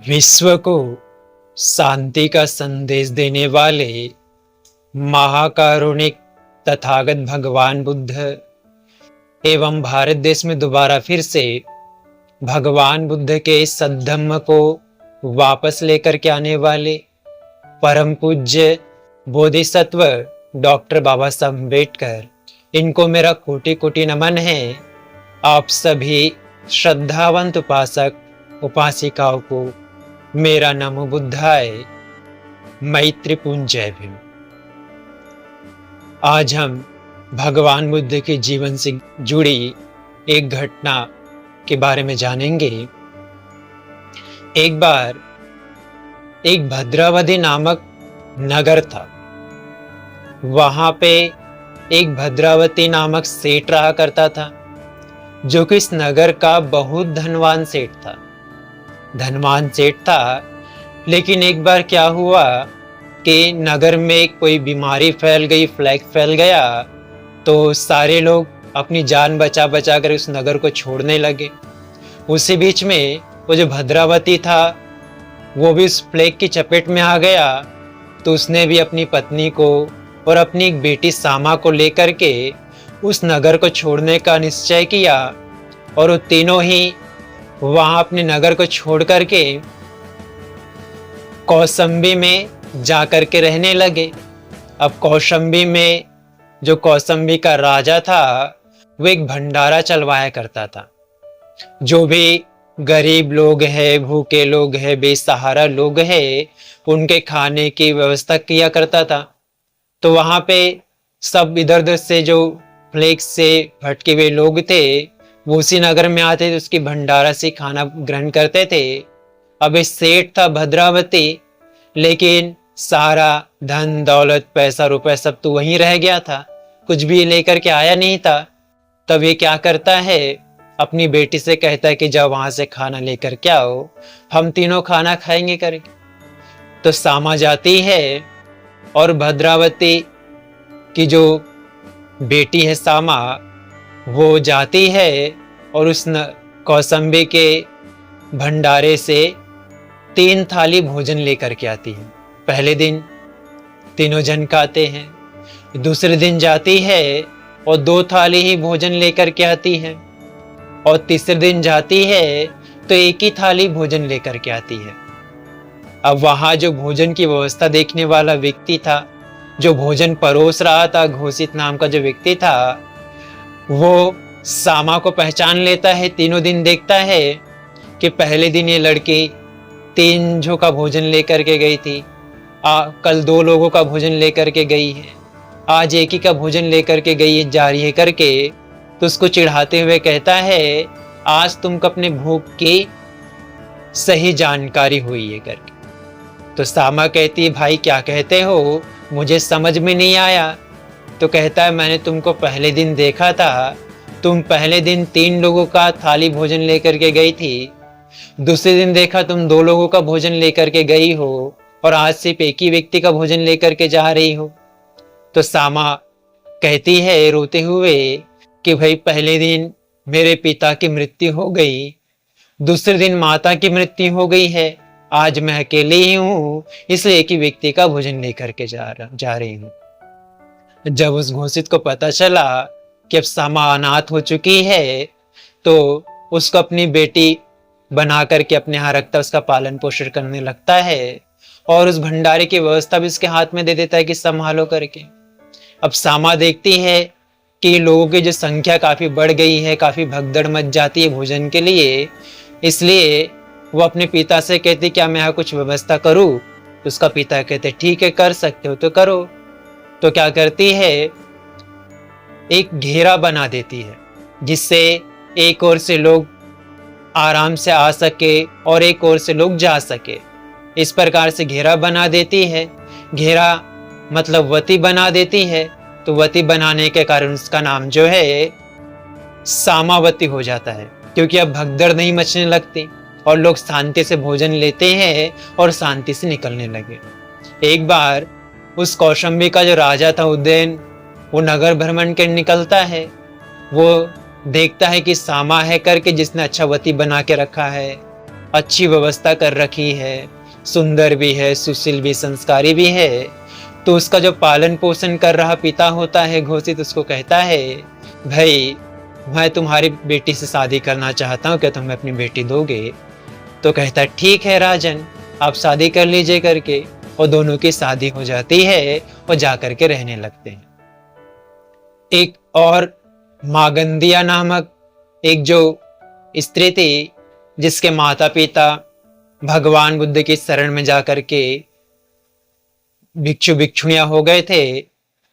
विश्व को शांति का संदेश देने वाले महाकारुणिक तथागत भगवान बुद्ध एवं भारत देश में दोबारा फिर से भगवान बुद्ध के इस सद्धम्म को वापस लेकर के आने वाले परम पूज्य बोधिसत्व डॉक्टर बाबा साहब अम्बेडकर, इनको मेरा कोटि कोटि नमन है। आप सभी श्रद्धावंत उपासक उपासिकाओं को मेरा नमो बुद्धाय, मैत्रीपूर्ण जय भीम। आज हम भगवान बुद्ध के जीवन से जुड़ी एक घटना के बारे में जानेंगे। एक बार एक भद्रावती नामक नगर था। वहां पे एक भद्रावती नामक सेठ रहा करता था, जो कि इस नगर का बहुत धनवान सेठ था। धनवान सेठ था, लेकिन एक बार क्या हुआ कि नगर में कोई बीमारी फैल गई, प्लेग फैल गया, तो सारे लोग अपनी जान बचा बचा कर उस नगर को छोड़ने लगे। उसी बीच में वो जो भद्रावती था वो भी उस प्लेग की चपेट में आ गया। तो उसने भी अपनी पत्नी को और अपनी एक बेटी सामा को लेकर के उस नगर को छोड़ने का निश्चय किया, और वो तीनों ही वहां अपने नगर को छोड़ करके कौसंबी में जाकर के रहने लगे। अब कौसंबी में जो कौसंबी का राजा था वो एक भंडारा चलवाया करता था। जो भी गरीब लोग हैं, भूखे लोग हैं, बेसहारा लोग हैं, उनके खाने की व्यवस्था किया करता था। तो वहां पे सब इधर उधर से जो प्लेग से भटके हुए लोग थे वो उसी नगर में आते थे, उसकी भंडारा से खाना ग्रहण करते थे। अब एक सेठ था भद्रावती, लेकिन सारा धन दौलत पैसा रुपया सब तो वहीं रह गया था, कुछ भी लेकर के आया नहीं था। तब ये क्या करता है, अपनी बेटी से कहता है कि जाओ वहां से खाना लेकर के आओ, हम तीनों खाना खाएंगे करेंगे। तो सामा जाती है और भद्रावती की जो बेटी है सामा, वो जाती है और उस कौसंबी के भंडारे से 3 थाली भोजन लेकर के आती है। पहले दिन तीनों जन खाते हैं, दूसरे दिन जाती है और 2 थाली ही भोजन लेकर के आती है, और तीसरे दिन जाती है तो 1 ही थाली भोजन लेकर के आती है। अब वहां जो भोजन की व्यवस्था देखने वाला व्यक्ति था, जो भोजन परोस रहा था, घोषित नाम का जो व्यक्ति था, वो सामा को पहचान लेता है। तीनों दिन देखता है कि पहले दिन ये लड़की 3 झोंका भोजन लेकर के गई थी, कल 2 लोगों का भोजन लेकर के गई है, आज 1 ही का भोजन लेकर के गई है जा रही है करके। तो उसको चिढ़ाते हुए कहता है, आज तुमको अपने भूख की सही जानकारी हुई है करके। तो सामा कहती है, भाई क्या कहते हो, मुझे समझ में नहीं आया। तो कहता है, मैंने तुमको पहले दिन देखा था, तुम पहले दिन 3 लोगों का थाली भोजन लेकर के गई थी, दूसरे दिन देखा तुम 2 लोगों का भोजन लेकर के गई हो, और आज सिर्फ 1 ही व्यक्ति का भोजन लेकर के जा रही हो। तो सामा कहती है रोते हुए कि भाई पहले दिन मेरे पिता की मृत्यु हो गई, दूसरे दिन माता की मृत्यु हो गई है, आज मैं अकेले ही हूँ, इसलिए 1 ही व्यक्ति का भोजन लेकर के जा रही हूँ। जब उस घोषित को पता चला कि अब सामा अनाथ हो चुकी है, तो उसको अपनी बेटी बना करके अपने यहाँ रखता, उसका पालन पोषण करने लगता है, और उस भंडारे की व्यवस्था भी उसके हाथ में दे देता है कि संभालो करके। अब सामा देखती है कि लोगों की जो संख्या काफी बढ़ गई है, काफी भगदड़ मच जाती है भोजन के लिए, इसलिए वो अपने पिता से कहती, क्या मैं यहाँ कुछ व्यवस्था करूँ? तो उसका पिता कहते, ठीक है कर सकते हो तो करो। तो क्या करती है, एक घेरा बना देती है, जिससे एक ओर से लोग आराम से आ सके और एक ओर से लोग जा सके। इस प्रकार से घेरा बना देती है। घेरा मतलब वती बना देती है। तो वती बनाने के कारण उसका नाम जो है सामावती हो जाता है, क्योंकि अब भगदड़ नहीं मचने लगती और लोग शांति से भोजन लेते हैं और शांति से निकलने लगे। एक बार उस कौशंबी का जो राजा था उदयन, वो नगर भ्रमण कर निकलता है। वो देखता है कि सामा है करके जिसने अच्छा वती बना के रखा है, अच्छी व्यवस्था कर रखी है, सुंदर भी है, सुशील भी, संस्कारी भी है, तो उसका जो पालन पोषण कर रहा पिता होता है घोषित, उसको कहता है, भाई मैं तुम्हारी बेटी से शादी करना चाहता हूँ, क्या तुम अपनी बेटी दोगे? तो कहता है ठीक है राजन, आप शादी कर लीजिए करके, और दोनों की शादी हो जाती है और जा करके रहने लगते हैं। एक और मागंदिया नामक एक जो स्त्री थी, जिसके माता पिता भगवान बुद्ध की शरण में जाकर के भिक्षु भिक्षुणियां हो गए थे,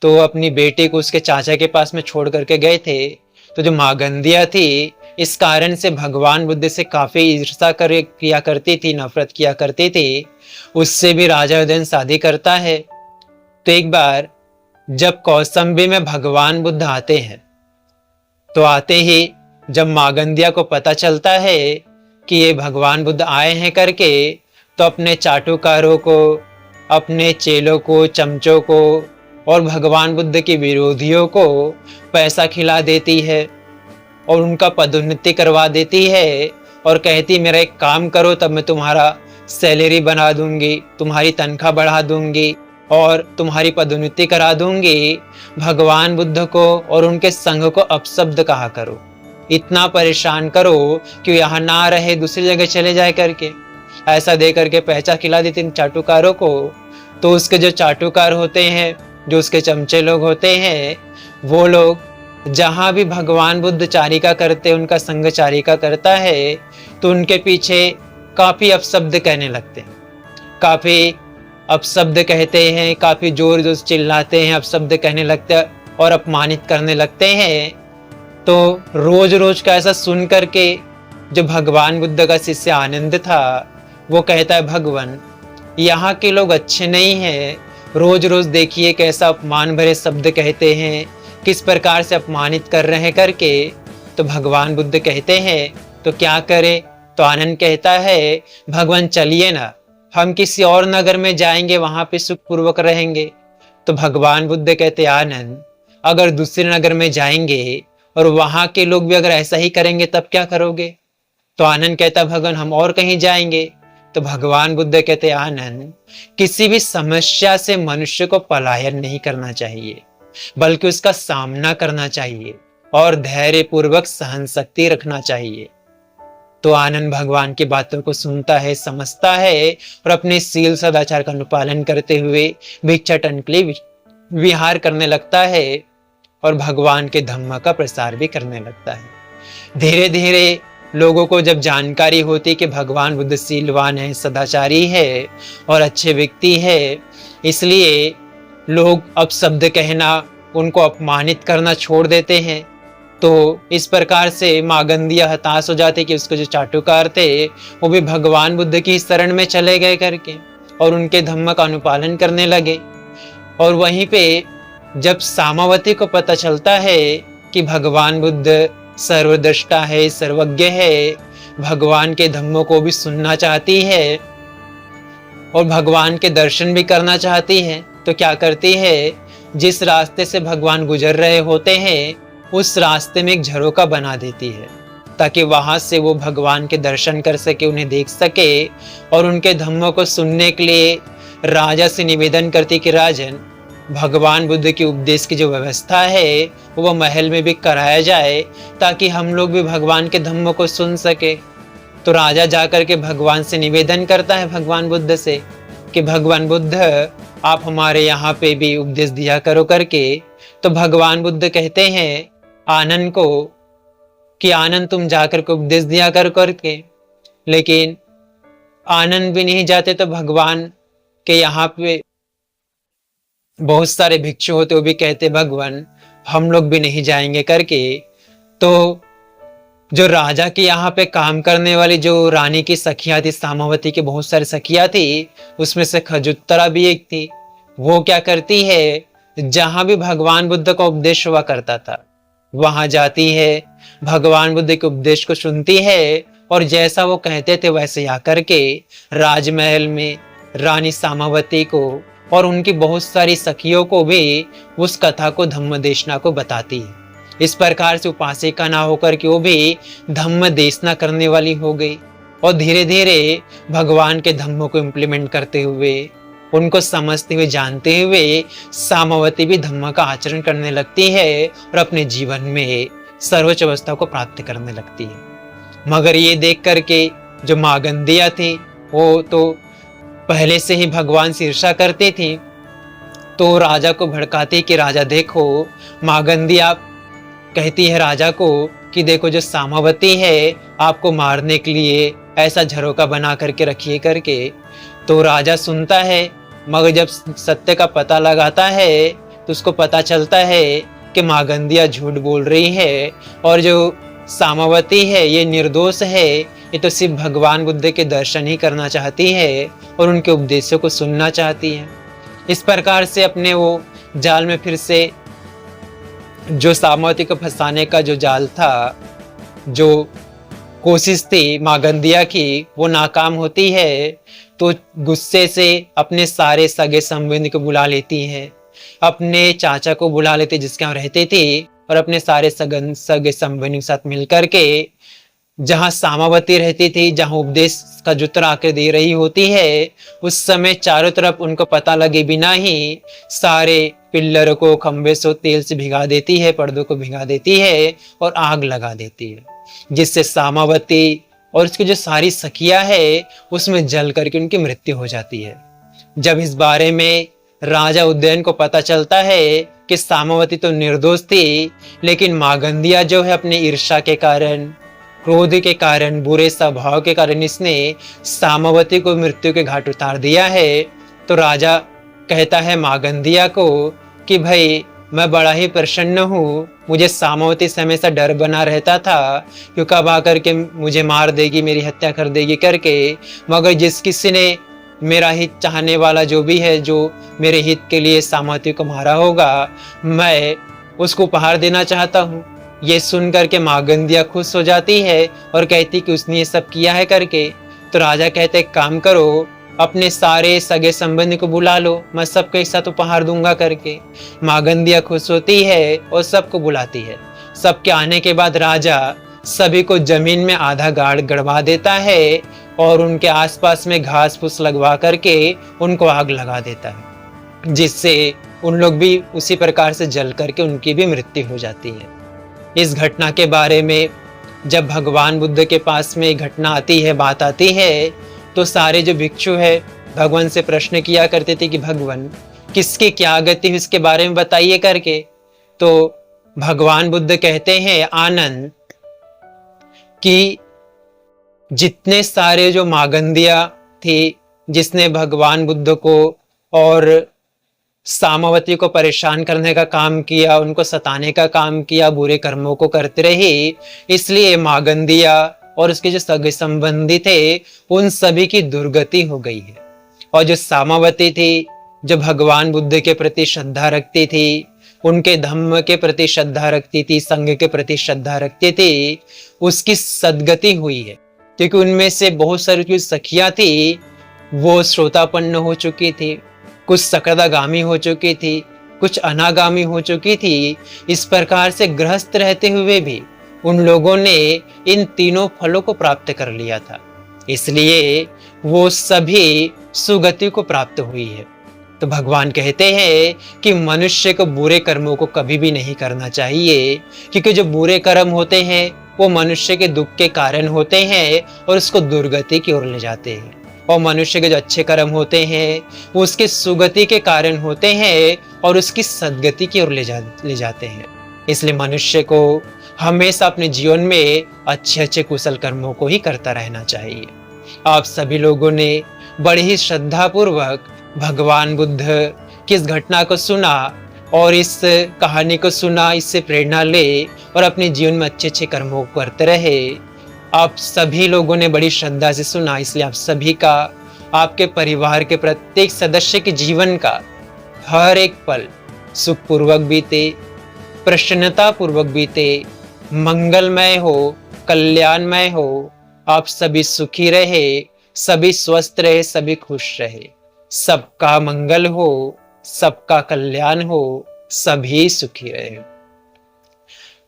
तो अपनी बेटी को उसके चाचा के पास में छोड़ करके गए थे। तो जो मागंदिया थी, इस कारण से भगवान बुद्ध से काफी ईर्ष्या किया करती थी, नफरत किया करती थी। उससे भी राजा उदयन शादी करता है। तो एक बार जब कौसंबी में भगवान बुद्ध आते हैं, तो आते ही जब मागंदिया को पता चलता है कि ये भगवान बुद्ध आए हैं करके, तो अपने चाटुकारों को, अपने चेलों को, चमचों को और भगवान बुद्ध के विरोधियों को पैसा खिला देती है और उनका पदोन्नति करवा देती है, और कहती मेरा एक काम करो, तब मैं तुम्हारा सैलरी बना दूंगी, तुम्हारी तनख्वाह बढ़ा दूंगी और तुम्हारी पदोन्नति करा दूंगी। भगवान बुद्ध को और उनके संघ को अपशब्द कहा करो, इतना परेशान करो कि यहाँ ना रहे, दूसरी जगह चले जाए करके। ऐसा दे करके पैसा खिला देती इन चाटुकारों को। तो उसके जो चाटुकार होते हैं, जो उसके चमचे लोग होते हैं, वो लोग जहाँ भी भगवान बुद्ध चारिका करते, उनका संग चारिका करता है, तो उनके पीछे काफी अपशब्द कहने लगते हैं, काफी अपशब्द कहते हैं, काफी जोर जोर चिल्लाते हैं, अपशब्द कहने लगते हैं और अपमानित करने लगते हैं। तो रोज रोज का ऐसा सुन करके जो भगवान बुद्ध का शिष्य आनंद था, वो कहता है भगवान, यहाँ के लोग अच्छे नहीं हैं, रोज रोज देखिए कैसा अपमान भरे शब्द कहते हैं, किस प्रकार से अपमानित कर रहे हैं करके। तो भगवान बुद्ध कहते हैं तो क्या करे? तो आनंद कहता है भगवान चलिए ना, हम किसी और नगर में जाएंगे, वहां पे सुखपूर्वक रहेंगे। तो भगवान बुद्ध कहते आनंद, अगर दूसरे नगर में जाएंगे और वहां के लोग भी अगर ऐसा ही करेंगे तब क्या करोगे? तो आनंद कहता भगवान हम और कहीं जाएंगे। तो भगवान बुद्ध कहते आनंद, किसी भी समस्या से मनुष्य को पलायन नहीं करना चाहिए, बल्कि उसका सामना करना चाहिए और धैर्य पूर्वक सहन शक्ति रखना चाहिए। तो आनंद भगवान की बातों को सुनता है, समझता है और अपने शील सदाचार का अनुपालन करते हुए भिक्षाटन के लिए विहार करने लगता है और भगवान के धम्म का प्रसार भी करने लगता है। धीरे धीरे लोगों को जब जानकारी होती कि भगवान बुद्ध शीलवान है, सदाचारी है और अच्छे व्यक्ति है, इसलिए लोग अपशब्द कहना, उनको अपमानित करना छोड़ देते हैं। तो इस प्रकार से मागंदिया हताश हो जाते कि उसके जो चाटुकार थे वो भी भगवान बुद्ध की शरण में चले गए करके और उनके धम्म का अनुपालन करने लगे। और वहीं पे जब सामावती को पता चलता है कि भगवान बुद्ध सर्वद्रष्टा है, सर्वज्ञ है, भगवान के धम्मों को भी सुनना चाहती है और भगवान के दर्शन भी करना चाहती है, तो क्या करती है, जिस रास्ते से भगवान गुजर रहे होते हैं उस रास्ते में एक झरोका बना देती है, ताकि वहां से वो भगवान के दर्शन कर सके, उन्हें देख सके और उनके धम्मों को सुनने के लिए राजा से निवेदन करती कि राजन, भगवान बुद्ध के उपदेश की जो व्यवस्था है वो महल में भी कराया जाए, ताकि हम लोग भी भगवान के धम्मों को सुन सके। तो राजा जाकर के भगवान से निवेदन करता है भगवान बुद्ध से कि भगवान बुद्ध आप हमारे यहाँ पे भी उपदेश दिया करो करके। तो भगवान बुद्ध कहते हैं आनंद को कि आनंद तुम जाकर के उपदेश दिया कर करके, लेकिन आनंद भी नहीं जाते। तो भगवान के यहाँ पे बहुत सारे भिक्षु होते, वो भी कहते भगवान हम लोग भी नहीं जाएंगे करके। तो जो राजा के यहाँ पे काम करने वाली जो रानी की सखियां थी, सामावती की बहुत सारी सखियां थी, उसमें से खजुत्तरा भी एक थी। वो क्या करती है, जहां भी भगवान बुद्ध का उपदेश हुआ करता था वहां जाती है, भगवान बुद्ध के उपदेश को सुनती है और जैसा वो कहते थे वैसे आकर के राजमहल में रानी सामावती को और उनकी बहुत सारी सखियों को भी उस कथा को, धम्म देशना को बताती है। इस प्रकार से उपासिका ना होकर के वो भी धम्म देशना करने वाली हो गई। और धीरे धीरे भगवान के धम्मों को इम्प्लीमेंट करते हुए, उनको समझते हुए, जानते हुए सामावती भी धम्म का आचरण करने लगती है और अपने जीवन में सर्वोच्च अवस्था को प्राप्त करने लगती है। मगर ये देख करके जो मागंधिया थी, वो तो पहले से ही भगवान से ईर्ष्या करती थी, तो राजा को भड़काती कि राजा देखो, मागंधिया कहती है राजा को कि देखो जो सामावती है आपको मारने के लिए ऐसा झरोका बना करके रखिए करके। तो राजा सुनता है, मगर जब सत्य का पता लगाता है तो उसको पता चलता है कि मागंधिया झूठ बोल रही है और जो सामावती है ये निर्दोष है, ये तो सिर्फ भगवान बुद्ध के दर्शन ही करना चाहती है और उनके उपदेशों को सुनना चाहती है। इस प्रकार से अपने वो जाल में फिर से, जो सामावती को फंसाने का जो जाल था, जो कोशिश थी मागंधिया की, वो नाकाम होती है। तो गुस्से से अपने सारे सगे संबंधी को बुला लेती है, अपने चाचा को बुला लेते जिसके यहाँ रहते थे, और अपने सारे सगे संबंधी के साथ मिलकर के जहाँ सामावती रहती थी, जहाँ उपदेश का जुत्र आकर दे रही होती है, उस समय चारों तरफ उनको पता लगे बिना ही सारे पिल्लरों को, खंबे से तेल से भिगा देती है, पर्दों को भिगा देती है और आग लगा देती है, जिससे सामावती और उसकी जो सारी सखियां है उसमें जल करके उनकी मृत्यु हो जाती है। जब इस बारे में राजा उदयन को पता चलता है कि सामावती तो निर्दोष थी, लेकिन मागंधिया जो है अपने ईर्ष्या के कारण, क्रोध के कारण, बुरे स्वभाव के कारण इसने सामावती को मृत्यु के घाट उतार दिया है, तो राजा कहता है मागंधिया को कि भाई मैं बड़ा ही प्रसन्न हूँ, मुझे सामावती से हमेशा डर बना रहता था कि कब आकर के मुझे मार देगी, मेरी हत्या कर देगी करके, मगर जिस किसी ने मेरा हित चाहने वाला जो भी है, जो मेरे हित के लिए सामावती को मारा होगा, मैं उसको उपहार देना चाहता हूँ। ये सुन करके मागंधिया खुश हो जाती है और कहती कि उसने ये सब किया है करके। तो राजा कहते काम करो, अपने सारे सगे संबंधी को बुला लो, मैं सबको एक साथ उपहार दूंगा करके। मागंधिया खुश होती है और सबको बुलाती है। सबके आने के बाद राजा सभी को जमीन में आधा गाड़ गड़वा देता है और उनके आसपास में घास फूस लगवा करके उनको आग लगा देता है, जिससे उन लोग भी उसी प्रकार से जल करके उनकी भी मृत्यु हो जाती है। इस घटना के बारे में जब भगवान बुद्ध के पास में घटना आती है, बात आती है, तो सारे जो भिक्षु है भगवान से प्रश्न किया करते थे कि भगवान किसकी क्या गति हुई इसके बारे में बताइए करके। तो भगवान बुद्ध कहते हैं आनंद कि जितने सारे जो मागंधिया थी, जिसने भगवान बुद्ध को और सामावती को परेशान करने का काम किया, उनको सताने का काम किया, बुरे कर्मों को करते रही, इसलिए मागंधिया और उसके जो सगे संबंधी थे उन सभी की दुर्गति हो गई है। और जो सामावती थी, जो भगवान बुद्ध के प्रति श्रद्धा रखती थी, उनके धम्म के प्रति श्रद्धा रखती थी, संघ के प्रति श्रद्धा रखती थी, उसकी सद्गति हुई है। क्योंकि उनमें से बहुत सारी जो सखियां थी वो श्रोतापन्न हो चुकी थी, कुछ सकदागामी हो चुकी थी, कुछ अनागामी हो चुकी थी। इस प्रकार से गृहस्थ रहते हुए भी उन लोगों ने इन तीनों फलों को प्राप्त कर लिया था, इसलिए वो सभी सुगति को प्राप्त हुई है। तो भगवान कहते हैं कि मनुष्य को बुरे कर्मों को कभी भी नहीं करना चाहिए, क्योंकि जो बुरे कर्म होते हैं वो मनुष्य के दुख के कारण होते हैं और उसको दुर्गति की ओर ले जाते हैं, और मनुष्य के जो अच्छे कर्म होते हैं वो उसके सुगति के कारण होते हैं और उसकी सद्गति की ओर ले जाते हैं। इसलिए मनुष्य को हमेशा अपने जीवन में अच्छे अच्छे कुशल कर्मों को ही करता रहना चाहिए। आप सभी लोगों ने बड़ी ही श्रद्धापूर्वक भगवान बुद्ध की इस घटना को सुना और इस कहानी को सुना, इससे प्रेरणा ले और अपने जीवन में अच्छे अच्छे कर्मों को करते रहे। आप सभी लोगों ने बड़ी श्रद्धा से सुना, इसलिए आप सभी का, आपके परिवार के प्रत्येक सदस्य के जीवन का हर एक पल सुखपूर्वक बीते, प्रसन्नता पूर्वक बीते, मंगलमय हो, कल्याणमय हो। आप सभी सुखी रहे, सभी स्वस्थ रहे, सभी खुश रहे, सबका मंगल हो, सबका कल्याण हो, सभी सुखी रहे।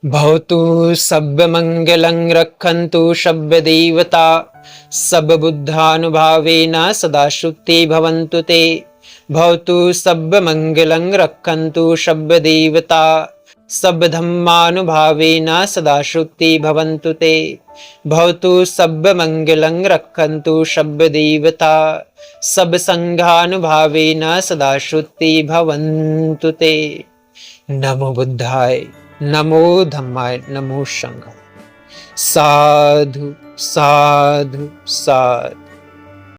भवतु सर्वमङ्गलं रक्षन्तु सर्वदेवता सर्वबुद्धानुभावेन सदा शुद्धि भवन्तु ते। भवतु सर्वमङ्गलं रक्षन्तु सर्वदेवता सर्वधर्मानुभावेन सदा शुद्धि भवन्तु ते। भवतु सर्वमङ्गलं रक्षन्तु सर्वदेवता सर्वसङ्घानुभावेन सदा शुद्धि भवन्तु ते। नमो बुद्धाय, नमो धम्माय, नमो संघाय। साधु साधु साधु।